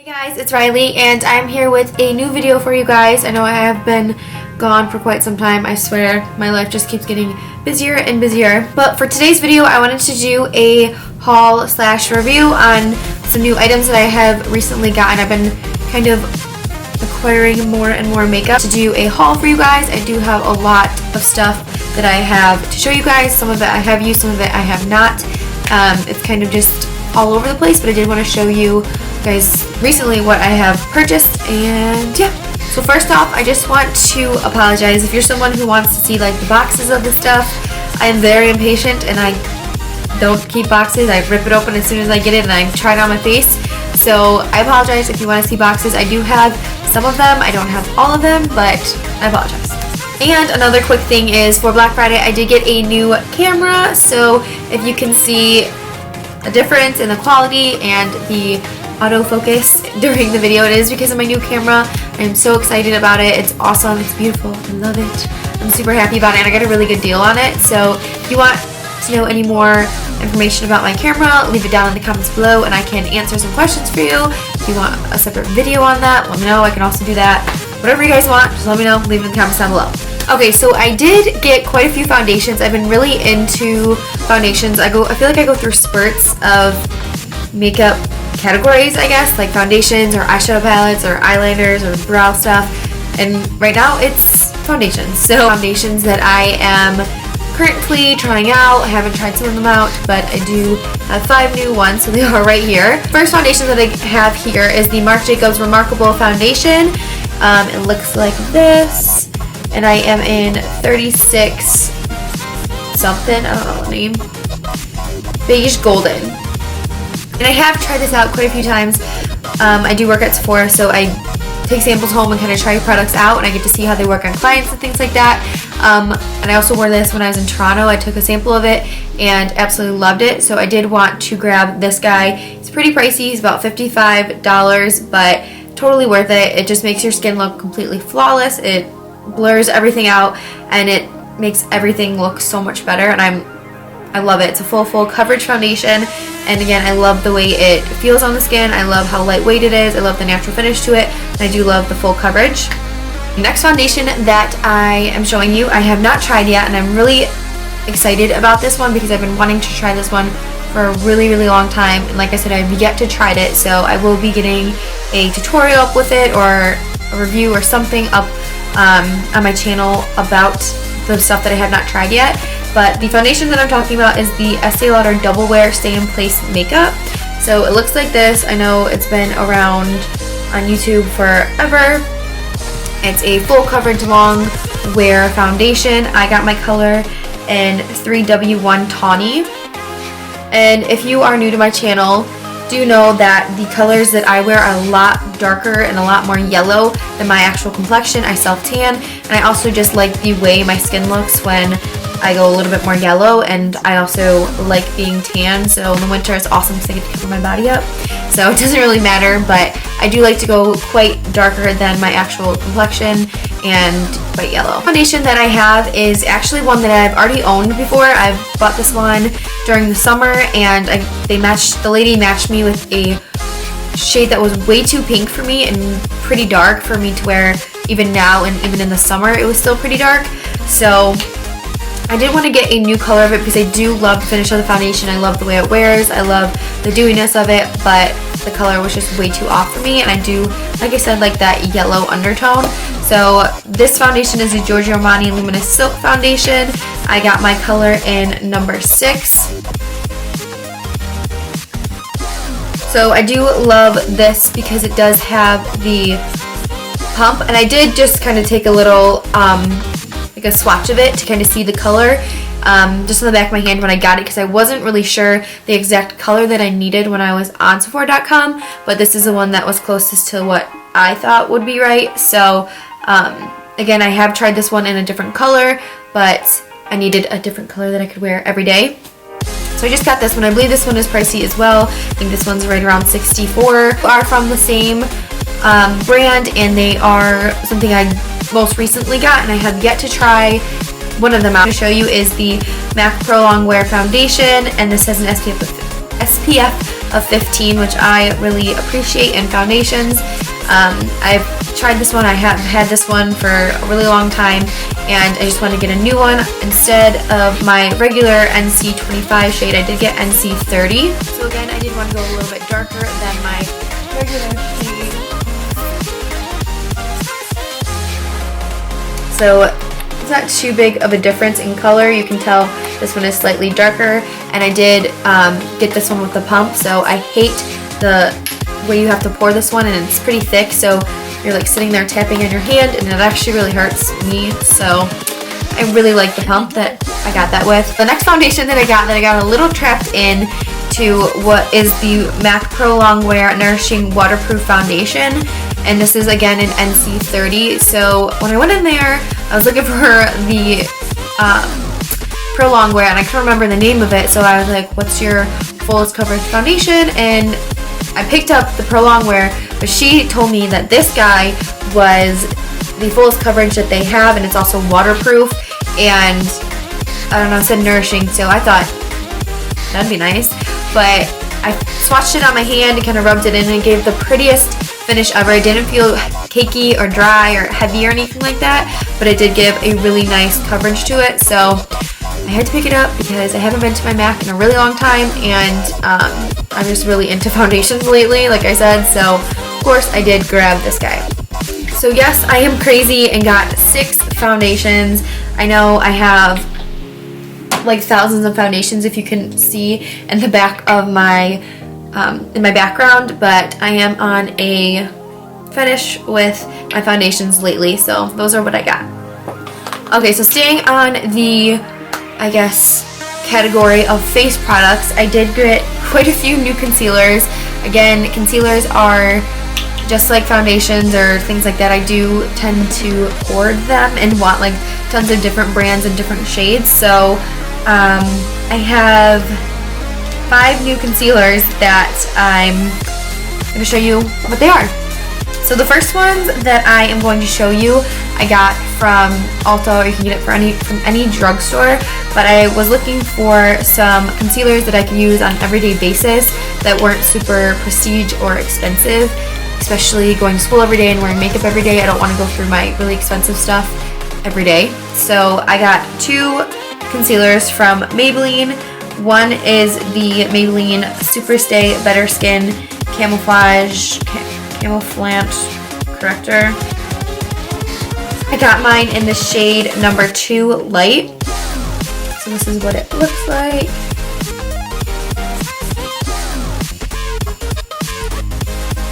Hey guys, it's Riley and I'm here with a new video for you guys. I know I have been gone for quite some time. I swear my life just keeps getting busier and busier. But for today's video I wanted to do a haul slash review on some new items that I have recently gotten. I've been kind of acquiring more and more makeup. To do a haul for you guys, I do have a lot of stuff that I have to show you guys. Some of it I have used, some of it I have not. It's kind of just all over the place, but I did want to show you guys recently what I have purchased, and yeah. So first off, I just want to apologize if you're someone who wants to see like the boxes of the stuff. I am very impatient and I don't keep boxes. I rip it open as soon as I get it and I try it on my face. So I apologize if you want to see boxes. I do have some of them. I don't have all of them, but I apologize. And another quick thing is for Black Friday, I did get a new camera. So if you can see a difference in the quality and the autofocus during the video, it is because of my new camera. I'm so excited about it. It's awesome. It's beautiful. I love it. I'm super happy about it and I got a really good deal on it. So if you want to know any more information about my camera, leave it down in the comments below and I can answer some questions for you. If you want a separate video on that, let me know. I can also do that. Whatever you guys want, just let me know. Leave it in the comments down below. Okay, so I did get quite a few foundations. I've been really into foundations. I feel like I go through spurts of makeup categories, I guess, like foundations or eyeshadow palettes or eyeliners or brow stuff. And right now it's foundations. So foundations that I am currently trying out. I haven't tried some of them out, but I do have 5 new ones, so they are right here. First foundation that I have here is the Marc Jacobs Remarkable Foundation. It looks like this. And I am in 36 something, I don't know the name, beige golden. And I have tried this out quite a few times. I do work at Sephora, so I take samples home and kind of try products out, and I get to see how they work on clients and things like that. And I also wore this when I was in Toronto. I took a sample of it and absolutely loved it, so I did want to grab this guy. It's pretty pricey. He's about $55, but totally worth it. It just makes your skin look completely flawless. It blurs everything out and it makes everything look so much better, and I love it. It's a full coverage foundation, and again, I love the way it feels on the skin. I love how lightweight it is. I love the natural finish to it, and I do love the full coverage. The next foundation that I am showing you, I have not tried yet, and I'm really excited about this one because I've been wanting to try this one for a really long time, and like I said, I've yet to try it, so I will be getting a tutorial up with it or a review or something up on my channel about the stuff that I have not tried yet. But the foundation that I'm talking about is the Estee Lauder Double Wear Stay in Place Makeup. So it looks like this. I know it's been around on YouTube forever. It's a full coverage long wear foundation. I got my color in 3W1 Tawny. And if you are new to my channel, do know that the colors that I wear are a lot darker and a lot more yellow than my actual complexion. I self-tan, and I also just like the way my skin looks when I go a little bit more yellow, and I also like being tan, so in the winter it's awesome because I get to cover my body up. So it doesn't really matter, but I do like to go quite darker than my actual complexion and quite yellow. The foundation that I have is actually one that I've already owned before. I've bought this one during the summer, and the lady matched me with a shade that was way too pink for me and pretty dark for me to wear even now, and even in the summer it was still pretty dark. So I did want to get a new color of it because I do love the finish of the foundation. I love the way it wears. I love the dewiness of it, but the color was just way too off for me, and I do, like I said, like that yellow undertone. So this foundation is a Giorgio Armani Luminous Silk Foundation. I got my color in number 6. So I do love this because it does have the pump, and I did just kind of take a little like a swatch of it to kind of see the color just on the back of my hand when I got it, because I wasn't really sure the exact color that I needed when I was on Sephora.com, but this is the one that was closest to what I thought would be right. So again, I have tried this one in a different color, but I needed a different color that I could wear every day. So I just got this one. I believe this one is pricey as well. I think this one's right around $64. Are from the same brand, and they are something I most recently got, and I have yet to try one of them out. To show you is the MAC Pro Long Wear Foundation, and this has an SPF of 15, which I really appreciate in foundations. I've tried this one. I have had this one for a really long time, and I just wanted to get a new one. Instead of my regular NC25 shade, I did get NC30. So again, I did want to go a little bit darker than my regular shade. So it's not too big of a difference in color. You can tell this one is slightly darker, and I did get this one with the pump. So I hate the way you have to pour this one, and it's pretty thick, so you're like sitting there tapping on your hand, and it actually really hurts me. So I really like the pump that I got that with. The next foundation that I got a little trapped in to what is the MAC Pro Longwear Nourishing Waterproof Foundation, and this is again an NC30. So when I went in there, I was looking for the Pro Longwear, and I couldn't remember the name of it, so I was like, what's your fullest coverage foundation? And I picked up the Pro Longwear, but she told me that this guy was the fullest coverage that they have, and it's also waterproof, and I don't know, it said nourishing, so I thought that'd be nice. But I swatched it on my hand and kind of rubbed it in, and it gave the prettiest finish ever. It didn't feel cakey or dry or heavy or anything like that, but it did give a really nice coverage to it. So I had to pick it up because I haven't been to my MAC in a really long time, and I'm just really into foundations lately, like I said, so of course I did grab this guy. So yes, I am crazy and got 6 foundations. I know I have like thousands of foundations, if you can see in the back of my in my background, but I am on a fetish with my foundations lately, so those are what I got. Okay, so staying on the, I guess, category of face products, I did get quite a few new concealers. Again, concealers are just like foundations or things like that. I do tend to hoard them and want like tons of different brands and different shades. So I have 5 new concealers that I'm going to show you what they are. So the first ones that I am going to show you, I got from Ulta, or you can get it from any drugstore, but I was looking for some concealers that I can use on an everyday basis that weren't super prestige or expensive, especially going to school every day and wearing makeup every day. I don't want to go through my really expensive stuff every day. So I got 2 concealers from Maybelline. One is the Maybelline Superstay Better Skin Camouflage Corrector. I got mine in the shade number 2 Light. So this is what it looks like.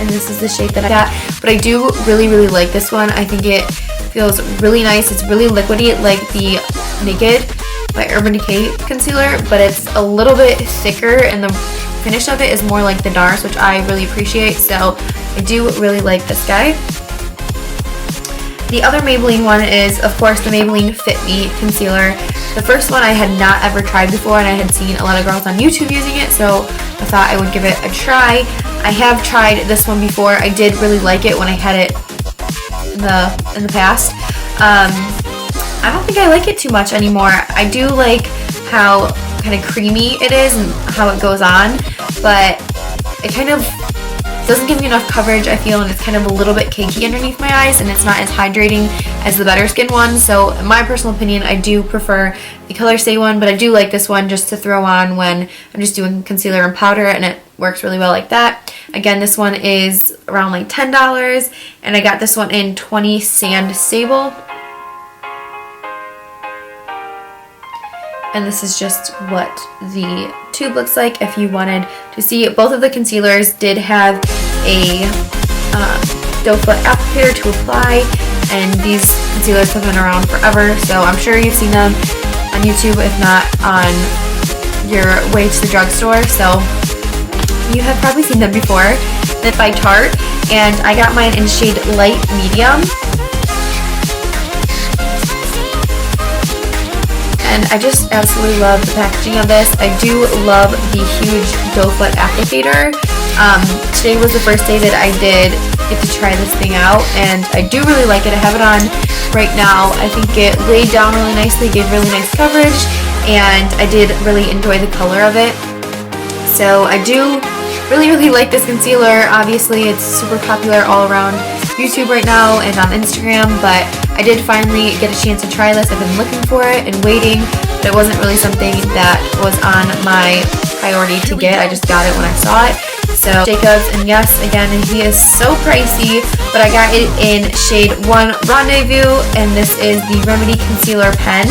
And this is the shade that I got. But I do really, really like this one. I think it feels really nice. It's really liquidy, like the Naked by Urban Decay concealer, but it's a little bit thicker, and the finish of it is more like the NARS, which I really appreciate, so I do really like this guy. The other Maybelline one is, of course, the Maybelline Fit Me concealer. The first one I had not ever tried before, and I had seen a lot of girls on YouTube using it, so I thought I would give it a try. I have tried this one before. I did really like it when I had it in the past. I don't think I like it too much anymore. I do like how kind of creamy it is and how it goes on, but it kind of doesn't give me enough coverage, I feel, and it's kind of a little bit cakey underneath my eyes, and it's not as hydrating as the Better Skin one. So in my personal opinion, I do prefer the Color Stay one, but I do like this one just to throw on when I'm just doing concealer and powder, and it works really well like that. Again, this one is around like $10, and I got this one in 20 Sand Sable. And this is just what the tube looks like if you wanted to see. Both of the concealers did have a doe foot applicator to apply, and these concealers have been around forever, so I'm sure you've seen them on YouTube, if not on your way to the drugstore, so you have probably seen them before. They're by Tarte, and I got mine in shade Light Medium. And I just absolutely love the packaging of this. I do love the huge doe foot applicator. Today was the first day that I did get to try this thing out, and I do really like it. I have it on right now. I think it laid down really nicely, gave really nice coverage, and I did really enjoy the color of it. So I do really like this concealer. Obviously it's super popular all around YouTube right now and on Instagram, but I did finally get a chance to try this. I've been looking for it and waiting, but it wasn't really something that was on my priority to get. I just got it when I saw it. So Jacobs, and yes, again, he is so pricey, but I got it in shade 1 Rendezvous, and this is the Remedy Concealer Pen,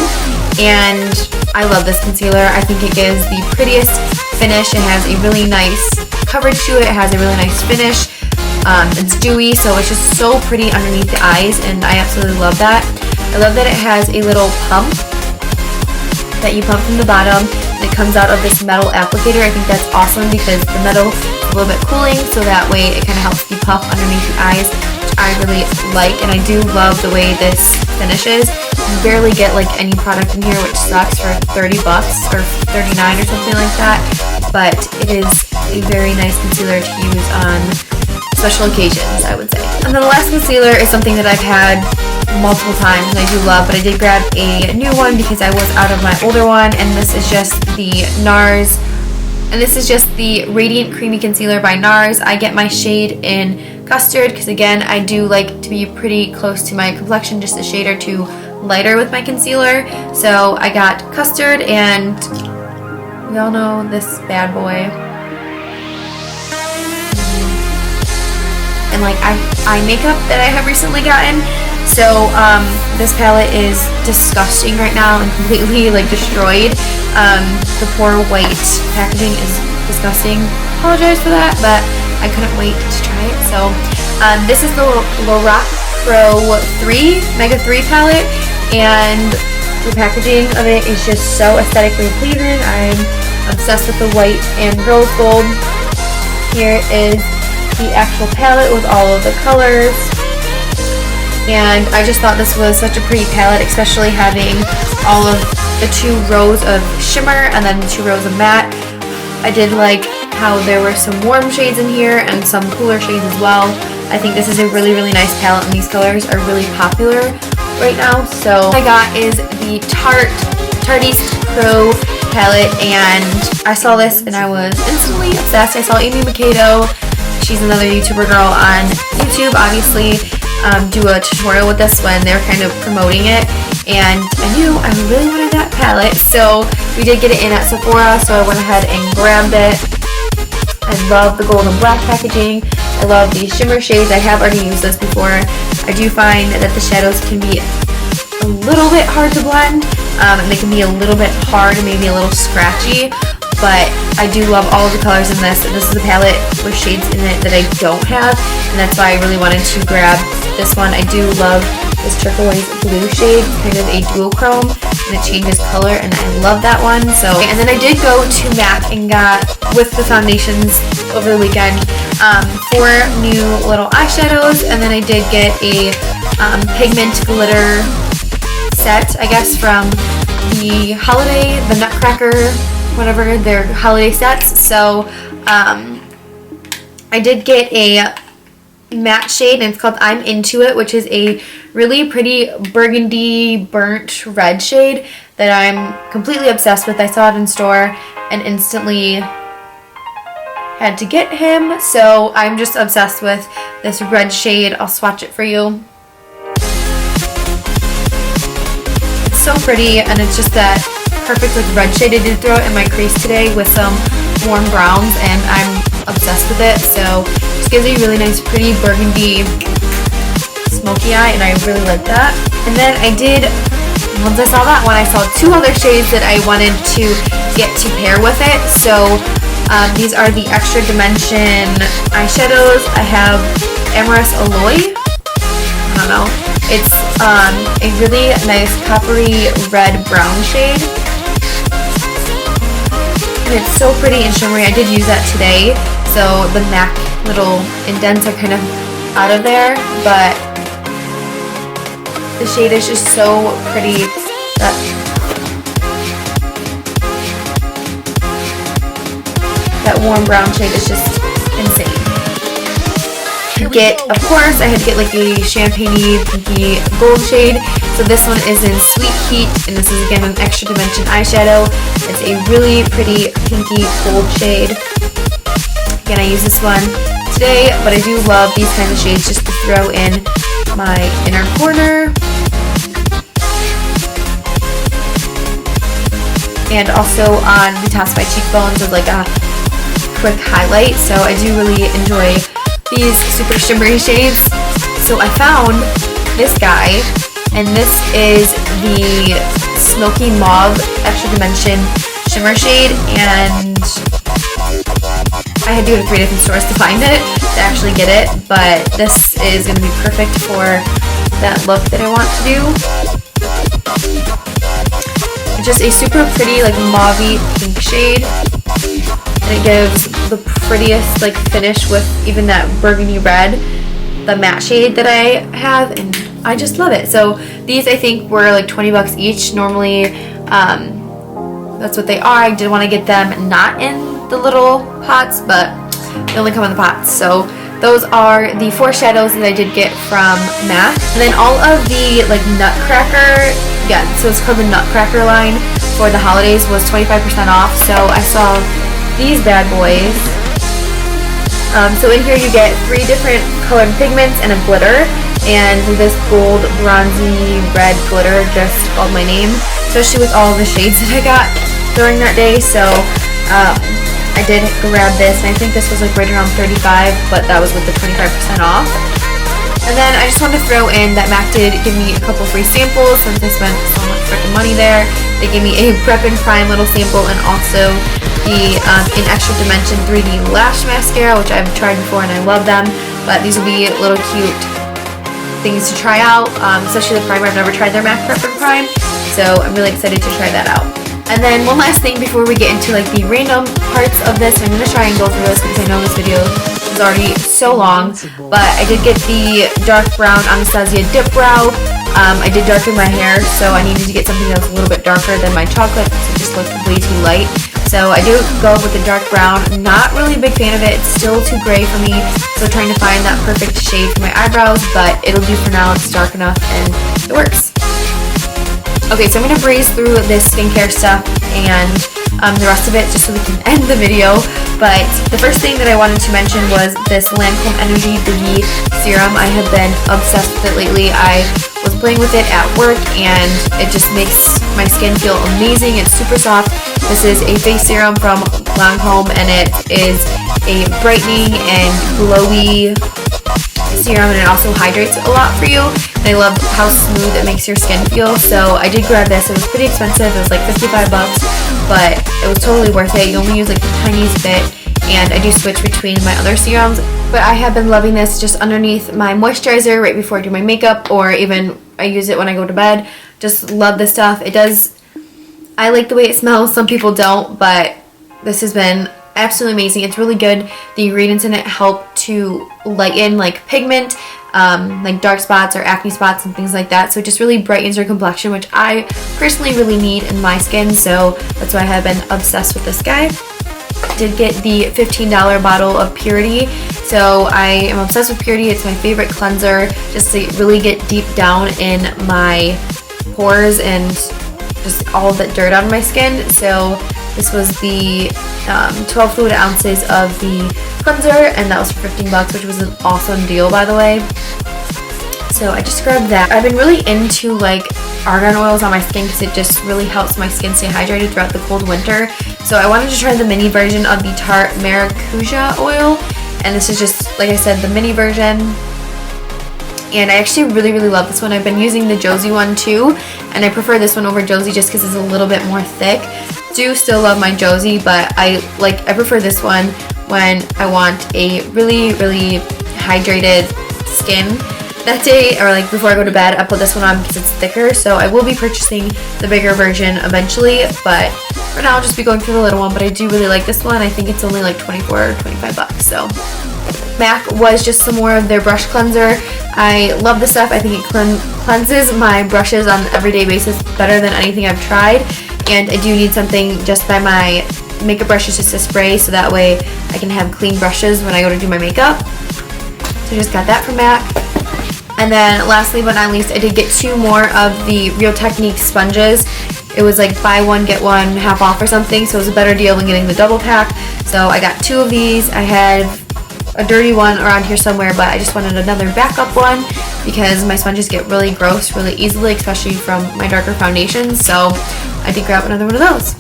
and I love this concealer. I think it gives the prettiest finish. It has a really nice coverage to it. It has a really nice finish. It's dewy, so it's just so pretty underneath the eyes, and I absolutely love that. I love that it has a little pump that you pump from the bottom, and it comes out of this metal applicator. I think that's awesome because the metal is a little bit cooling, so that way it kind of helps you puff underneath the eyes, which I really like, and I do love the way this finishes. You barely get like any product in here, which sucks for 30 bucks or 39 or something like that, but it is a very nice concealer to use on special occasions, I would say. And then the last concealer is something that I've had multiple times and I do love, but I did grab a new one because I was out of my older one, and this is just the NARS, and this is just the Radiant Creamy Concealer by NARS. I get my shade in Custard because, again, I do like to be pretty close to my complexion, just a shade or two lighter with my concealer. So I got Custard, and we all know this bad boy. And like eye makeup that I have recently gotten. So this palette is disgusting right now and completely like destroyed. The poor white packaging is disgusting. Apologize for that, but I couldn't wait to try it. So this is the Lorac Pro 3 Mega 3 palette, and the packaging of it is just so aesthetically pleasing. I'm obsessed with the white and rose gold. Here is the actual palette with all of the colors, and I just thought this was such a pretty palette, especially having all of the 2 rows of shimmer and then the 2 rows of matte. I did like how there were some warm shades in here and some cooler shades as well. I think this is a really nice palette, and these colors are really popular right now. So what I got is the Tarteist Pro palette, and I saw this and I was instantly obsessed. I saw Amy Mikado, she's another YouTuber girl on YouTube, obviously, do a tutorial with this when they're kind of promoting it, and I knew I really wanted that palette, so we did get it in at Sephora, so I went ahead and grabbed it. I love the gold and black packaging. I love the shimmer shades. I have already used this before. I do find that the shadows can be a little bit hard to blend, and they can be a little bit hard and maybe a little scratchy, but I do love all of the colors in this. This is a palette with shades in it that I don't have, and that's why I really wanted to grab this one. I do love this turquoise blue shade, kind of a duochrome, and it changes color, and I love that one. So, and then I did go to MAC and got, with the foundations over the weekend, 4 new little eyeshadows, and then I did get a pigment glitter set, I guess, from the holiday, the Nutcracker, whatever, their holiday sets. So I did get a matte shade, and it's called I'm Into It, which is a really pretty burgundy burnt red shade that I'm completely obsessed with. I saw it in store and instantly had to get him, so I'm just obsessed with this red shade. I'll swatch it for you. It's so pretty, and it's just that perfect like red shade. I did throw it in my crease today with some warm browns, and I'm obsessed with it. So it just gives a really nice pretty burgundy smoky eye, and I really like that. And then I did, once I saw that one, I saw 2 other shades that I wanted to get to pair with it. So these are the Extra Dimension eyeshadows. I have Amorous Alloy. I don't know. It's a really nice coppery red brown shade, and it's so pretty and shimmery. I did use that today, so the MAC little indents are kind of out of there, but the shade is just so pretty. That warm brown shade is just insane. Of course, I had to get like a champagne-y pinky gold shade. So this one is in Sweet Heat, and this is again an Extra Dimension eyeshadow. It's a really pretty pinky gold shade. Again, I use this one today, but I do love these kinds of shades just to throw in my inner corner. And also on the tops of my cheekbones as like a quick highlight. So I do really enjoy these super shimmery shades. So I found this guy, and this is the Smoky Mauve Extra Dimension Shimmer Shade, and I had to go to 3 different stores to find it, to actually get it, but this is going to be perfect for that look that I want to do. It's just a super pretty like mauve-y pink shade, and it gives the prettiest like finish with even that burgundy red, the matte shade that I have, and I just love it. So these I think were like 20 bucks each. Normally that's what they are. I did want to get them not in the little pots, but they only come in the pots. So those are the 4 shadows that I did get from MAC. And then all of the like Nutcracker, yeah, so it's called the Nutcracker line for the holidays, was 25% off. So I saw these bad boys. So in here you get 3 different colored pigments and a glitter, and this gold bronzy red glitter just called my name, especially with all the shades that I got during that day. So I did grab this, and I think this was like right around $35, but that was with the 25% off. And then I just wanted to throw in that MAC did give me a couple free samples since I spent so much freaking money there. They gave me a Prep and Prime little sample, and also the in Extra Dimension 3D Lash Mascara, which I've tried before and I love them, but these will be little cute things to try out, especially the primer. I've never tried their MAC Prep and Prime, so I'm really excited to try that out. And then one last thing before we get into like the random parts of this, I'm going to try and go through this because I know this video is already so long, but I did get the dark brown Anastasia Dip Brow. I did darken my hair, so I needed to get something that was a little bit darker than my chocolate because it just looked way too light. So I do go with the dark brown. Not really a big fan of it. It's still too gray for me, so trying to find that perfect shade for my eyebrows, but it'll do for now. It's dark enough and it works. Okay, so I'm going to breeze through this skincare stuff and the rest of it just so we can end the video. But the first thing that I wanted to mention was this Lancome Energy Biggie Serum. I have been obsessed with it lately. I was playing with it at work and it just makes my skin feel amazing. It's super soft. This is a face serum from Lancome, and it is a brightening and glowy serum, and it also hydrates a lot for you. And I love how smooth it makes your skin feel. So I did grab this. It was pretty expensive. It was like 55 bucks, but it was totally worth it. You only use like the tiniest bit, and I do switch between my other serums. But I have been loving this just underneath my moisturizer right before I do my makeup, or even I use it when I go to bed. Just love this stuff. It does, I like the way it smells. Some people don't, but this has been absolutely amazing. It's really good. The ingredients in it help to lighten like pigment, like dark spots or acne spots and things like that. So it just really brightens your complexion, which I personally really need in my skin. So that's why I have been obsessed with this guy. Did get the $15 bottle of Purity. So I am obsessed with Purity. It's my favorite cleanser, just to really get deep down in my pores and just all the dirt out of my skin. So this was the 12 fluid ounces of the cleanser, and that was for 15 bucks, which was an awesome deal, by the way. So I just grabbed that. I've been really into like argan oils on my skin because it just really helps my skin stay hydrated throughout the cold winter. So I wanted to try the mini version of the Tarte Maracuja oil, and this is just, like I said, the mini version. And I actually really love this one. I've been using the Josie one too, and I prefer this one over Josie just because it's a little bit more thick. Do still love my Josie, but I prefer this one when I want a really hydrated skin that day, or like before I go to bed. I put this one on because it's thicker. So I will be purchasing the bigger version eventually, but for now I'll just be going through the little one. But I do really like this one. I think it's only like 24 or 25 bucks. So MAC was just some more of their brush cleanser. I love this stuff. I think it cleanses my brushes on an everyday basis better than anything I've tried. And I do need something just by my makeup brushes just to spray, so that way I can have clean brushes when I go to do my makeup. So I just got that from MAC. And then lastly but not least, I did get 2 more of the Real Technique sponges. it was like buy one get one half off or something, so it was a better deal than getting the double pack. So I got 2 of these. I had a dirty one around here somewhere, but I just wanted another backup one because my sponges get really gross really easily, especially from my darker foundations, so I did grab another one of those.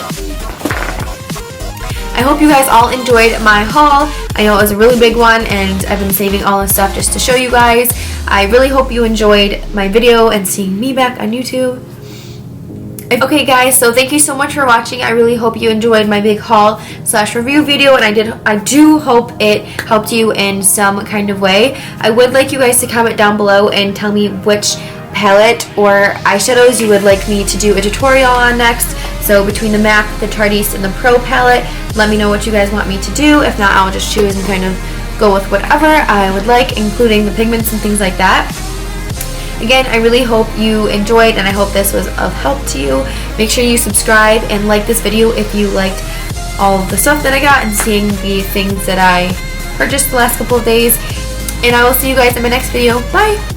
I hope you guys all enjoyed my haul. I know it was a really big one and I've been saving all this stuff just to show you guys. I really hope you enjoyed my video and seeing me back on YouTube. Okay guys, so thank you so much for watching. I really hope you enjoyed my big haul / review video, and I do hope it helped you in some kind of way. I would like you guys to comment down below and tell me which palette or eyeshadows you would like me to do a tutorial on next. So between the MAC, the Tarte, and the Pro palette, let me know what you guys want me to do. If not, I'll just choose and kind of go with whatever I would like, including the pigments and things like that. Again, I really hope you enjoyed, and I hope this was of help to you. Make sure you subscribe and like this video if you liked all of the stuff that I got and seeing the things that I purchased the last couple of days. And I will see you guys in my next video. Bye!